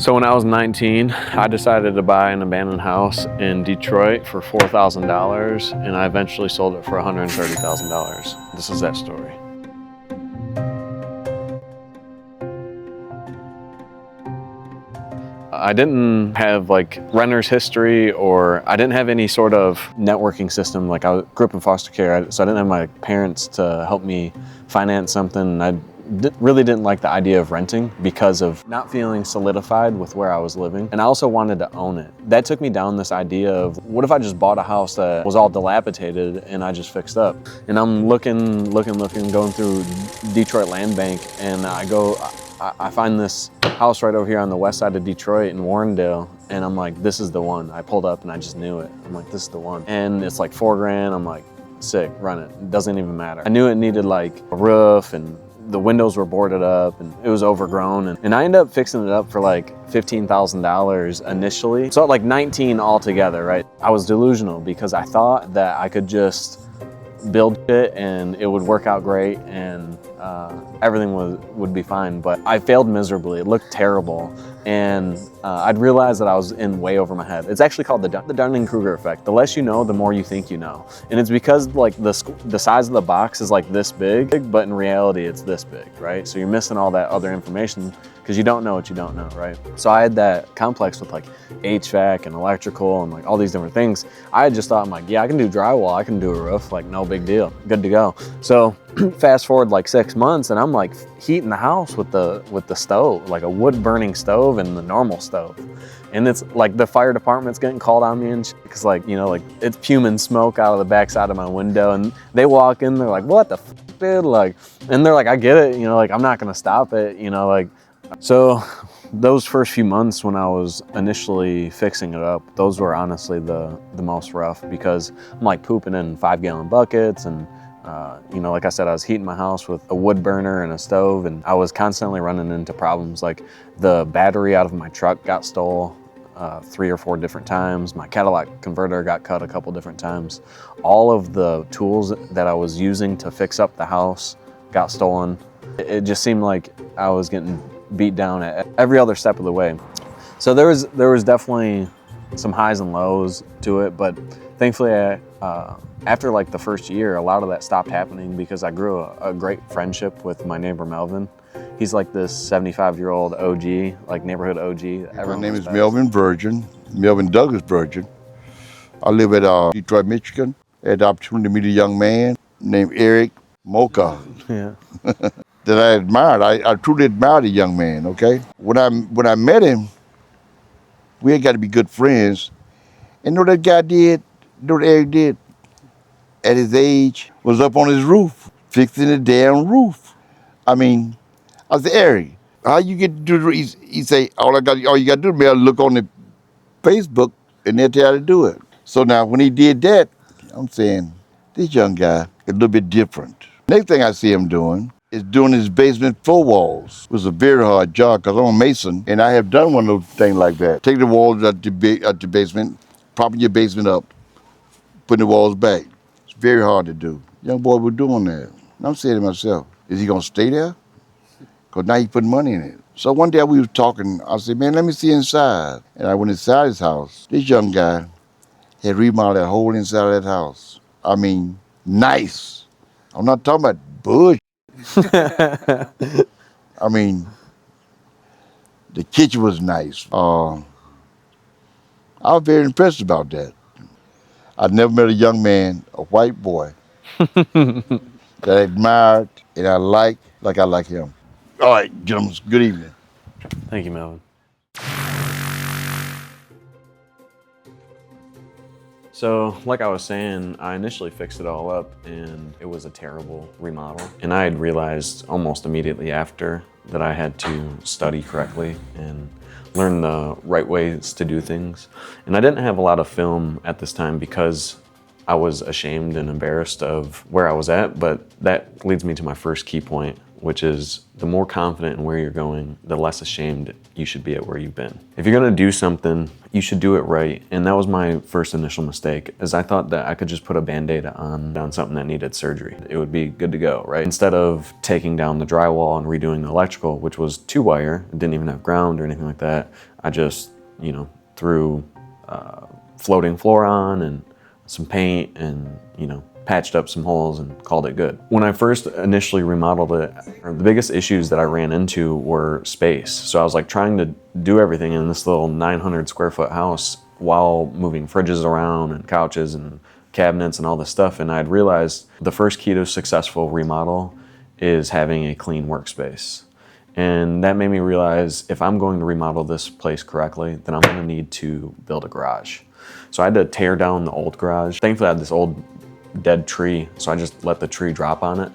So when I was 19, I decided to buy an abandoned house in Detroit for $4,000, and I eventually sold it for $130,000. This is that story. I didn't have like renter's history, or I didn't have any sort of networking system. Like I grew up in foster care, so I didn't have my parents to help me finance something. I really didn't like the idea of renting because of not feeling solidified with where I was living. And I also wanted to own it. That took me down this idea of, what if I just bought a house that was all dilapidated and I just fixed up? And I'm looking, going through Detroit Land Bank, and I find this house right over here on the west side of Detroit in Warrendale, and I'm like, this is the one. I pulled up and I just knew it. I'm like, this is the one. And it's like $4,000. I'm like, sick, run it. It doesn't even matter. I knew it needed like a roof, and the windows were boarded up, and it was overgrown. And I ended up fixing it up for like $15,000 initially. So like 19 altogether, right? I was delusional because I thought that I could just build it and it would work out great, and everything would be fine. But I failed miserably. It looked terrible, and I'd realized that I was in way over my head. It's actually called the Dunning-Kruger effect. The less you know, the more you think you know. And it's because like the size of the box is like this big, but in reality it's this big, right? So you're missing all that other information because you don't know what you don't know, right? So I had that complex with like HVAC and electrical and like all these different things. I just thought, I'm like, yeah, I can do drywall, I can do a roof, like no big deal, good to go. So fast forward like 6 months, and I'm like heating the house with the stove, like a wood burning stove and the normal stove. And it's like the fire department's getting called on me and shit, because like, you know, like it's fuming smoke out of the backside of my window, and they walk in, they're like, what the f, dude? Like, and they're like, I get it, you know, like I'm not gonna stop it, you know, like. So those first few months when I was initially fixing it up, those were honestly the most rough, because I'm like pooping in 5-gallon buckets, and you know, like I said, I was heating my house with a wood burner and a stove, and I was constantly running into problems. Like the battery out of my truck got stole 3 or 4 different times. My catalytic converter got cut a couple different times. All of the tools that I was using to fix up the house got stolen. It just seemed like I was getting beat down at every other step of the way. So there was definitely some highs and lows to it, but thankfully after like the first year, a lot of that stopped happening because I grew a great friendship with my neighbor Melvin. He's like this 75-year-old OG, like neighborhood OG. My name is Melvin Virgin, Melvin Douglas Virgin. I live at Detroit, Michigan. I had the opportunity to meet a young man named Eric Mocha. Yeah. That I admired. I truly admired the young man, okay? When I met him, we had got to be good friends. And you know what that guy did? You know what Eric did? At his age, was up on his roof, fixing the damn roof. I mean, I said, Eric, how you get to do the, he say, all you got to do is look on the Facebook and they'll tell you how to do it. So now when he did that, I'm saying, this young guy is a little bit different. Next thing I see him doing is doing his basement floor walls. It was a very hard job because I'm a mason, and I have done one of those things like that. Take the walls out the basement, propping your basement up, putting the walls back. It's very hard to do. Young boy was doing that. And I'm saying to myself, is he gonna stay there? Because now he put money in it. So one day we was talking, I said, man, let me see inside. And I went inside his house. This young guy had remodeled that whole inside of that house. I mean, nice. I'm not talking about bullshit. I mean, the kitchen was nice. I was very impressed about that. I've never met a young man, a white boy, that I admired and I like him. All right, gentlemen, good evening. Thank you, Melvin. So, like I was saying, I initially fixed it all up, and it was a terrible remodel. And I had realized almost immediately after that I had to study correctly and learn the right ways to do things. And I didn't have a lot of film at this time because I was ashamed and embarrassed of where I was at, but that leads me to my first key point, which is the more confident in where you're going, the less ashamed you should be at where you've been. If you're gonna do something, you should do it right. And that was my first initial mistake, is I thought that I could just put a Band-Aid on something that needed surgery. It would be good to go, right? Instead of taking down the drywall and redoing the electrical, which was 2-wire, it didn't even have ground or anything like that, I just, threw floating floor on and some paint and, patched up some holes and called it good. When I first initially remodeled it, the biggest issues that I ran into were space. So I was like trying to do everything in this little 900 square foot house while moving fridges around and couches and cabinets and all this stuff. And I'd realized the first key to a successful remodel is having a clean workspace. And that made me realize if I'm going to remodel this place correctly, then I'm gonna need to build a garage. So I had to tear down the old garage. Thankfully I had this old dead tree, so I just let the tree drop on it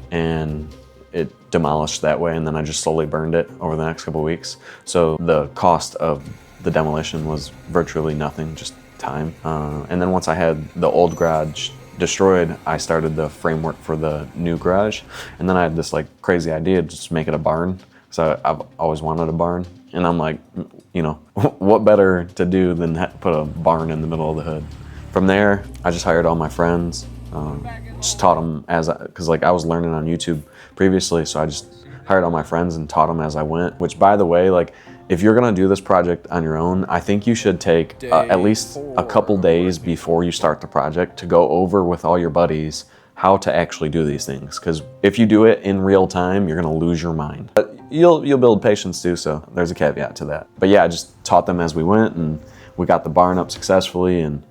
and it demolished that way, and then I just slowly burned it over the next couple of weeks. So the cost of the demolition was virtually nothing, just time. And then once I had the old garage destroyed, I started the framework for the new garage, and then I had this like crazy idea to just make it a barn. So I've always wanted a barn, and I'm like, what better to do than put a barn in the middle of the hood? From there, I just hired all my friends, just taught them because I was learning on YouTube previously, so I just hired all my friends and taught them as I went. Which, by the way, if you're gonna do this project on your own, I think you should take at least a couple days before you start the project to go over with all your buddies how to actually do these things. Because if you do it in real time, you're gonna lose your mind. But you'll build patience too, so there's a caveat to that. But yeah, I just taught them as we went, and we got the barn up successfully. And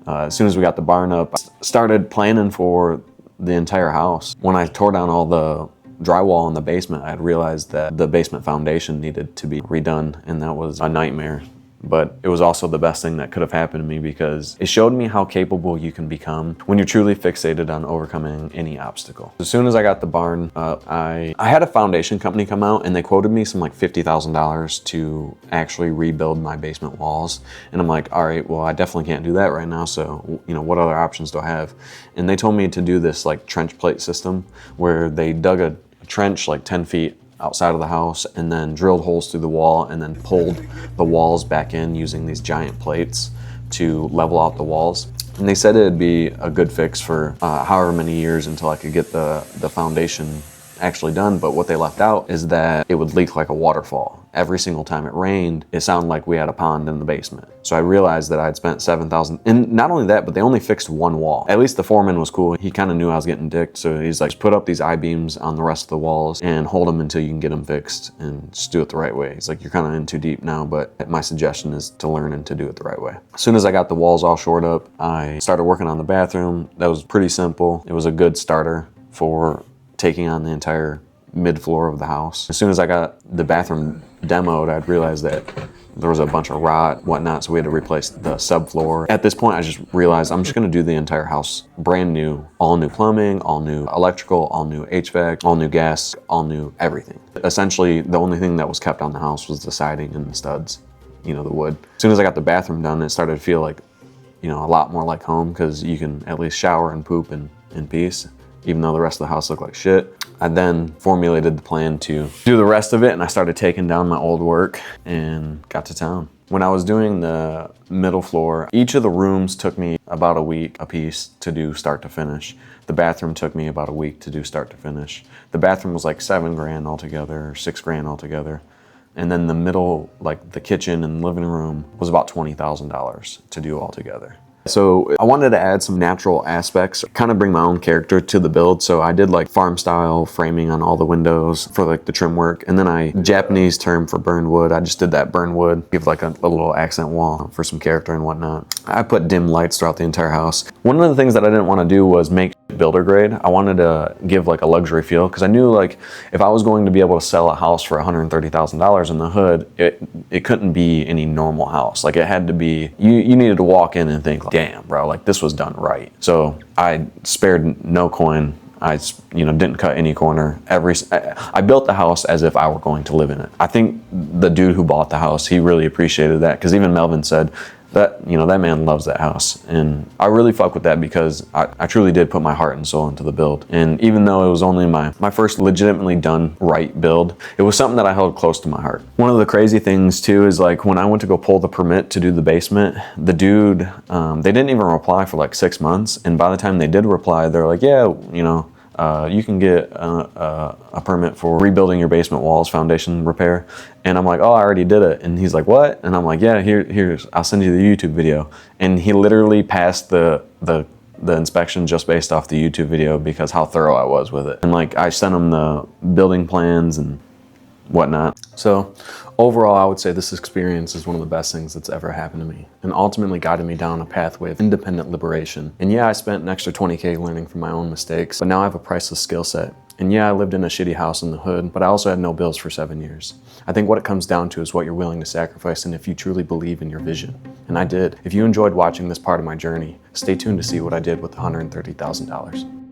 as soon as we got the barn up, I started planning for the entire house. When I tore down all the drywall in the basement, I had realized that the basement foundation needed to be redone, and that was a nightmare. But it was also the best thing that could have happened to me, because it showed me how capable you can become when you're truly fixated on overcoming any obstacle. As soon as I got the barn up, I had a foundation company come out, and they quoted me some like $50,000 to actually rebuild my basement walls. And I'm like, all right, well, I definitely can't do that right now. So, what other options do I have? And they told me to do this like trench plate system where they dug a trench like 10 feet outside of the house and then drilled holes through the wall and then pulled the walls back in using these giant plates to level out the walls. And they said it'd be a good fix for however many years until I could get the foundation actually done. But what they left out is that it would leak like a waterfall. Every single time it rained, it sounded like we had a pond in the basement. So I realized that I'd spent $7,000. And not only that, but they only fixed one wall. At least the foreman was cool. He kind of knew I was getting dicked. So he's like, put up these I-beams on the rest of the walls and hold them until you can get them fixed, and just do it the right way. He's like, you're kind of in too deep now, but my suggestion is to learn and to do it the right way. As soon as I got the walls all shored up, I started working on the bathroom. That was pretty simple. It was a good starter for taking on the entire mid-floor of the house. As soon as I got the bathroom demoed, I'd realized that there was a bunch of rot, whatnot, so we had to replace the subfloor. At this point, I just realized I'm just gonna do the entire house brand new. All new plumbing, all new electrical, all new HVAC, all new gas, all new everything. Essentially, the only thing that was kept on the house was the siding and the studs, the wood. As soon as I got the bathroom done, it started to feel like, a lot more like home, because you can at least shower and poop in peace, even though the rest of the house looked like shit. I then formulated the plan to do the rest of it, and I started taking down my old work and got to town. When I was doing the middle floor, each of the rooms took me about a week a piece to do start to finish. The bathroom took me about a week to do start to finish. The bathroom was like $7,000 altogether, or $6,000 altogether. And then the middle, like the kitchen and living room, was about $20,000 to do altogether. So I wanted to add some natural aspects, kind of bring my own character to the build. So I did like farm style framing on all the windows for like the trim work. And then Japanese term for burned wood, I just did that burned wood, give like a little accent wall for some character and whatnot. I put dim lights throughout the entire house. One of the things that I didn't want to do was make builder grade. I wanted to give like a luxury feel, because I knew like if I was going to be able to sell a house for $130,000 in the hood, it couldn't be any normal house. Like it had to be, you needed to walk in and think, like, damn bro, like this was done right. So I spared no coin. I didn't cut any corner. I built the house as if I were going to live in it. I think the dude who bought the house, he really appreciated that, because even Melvin said that, that man loves that house. And I really fuck with that, because I truly did put my heart and soul into the build. And even though it was only my first legitimately done right build, it was something that I held close to my heart. One of the crazy things too is like when I went to go pull the permit to do the basement, the dude, they didn't even reply for like 6 months. And by the time they did reply, they're like, yeah, you can get a permit for rebuilding your basement walls, foundation repair. And I'm like, oh, I already did it. And he's like, what? And I'm like, yeah, here's, I'll send you the YouTube video. And he literally passed the inspection just based off the YouTube video because how thorough I was with it. And like, I sent him the building plans and whatnot. So overall, I would say this experience is one of the best things that's ever happened to me and ultimately guided me down a pathway of independent liberation. And yeah, I spent an extra 20K learning from my own mistakes, but now I have a priceless skill set. And yeah, I lived in a shitty house in the hood, but I also had no bills for 7 years. I think what it comes down to is what you're willing to sacrifice and if you truly believe in your vision. And I did. If you enjoyed watching this part of my journey, stay tuned to see what I did with $130,000.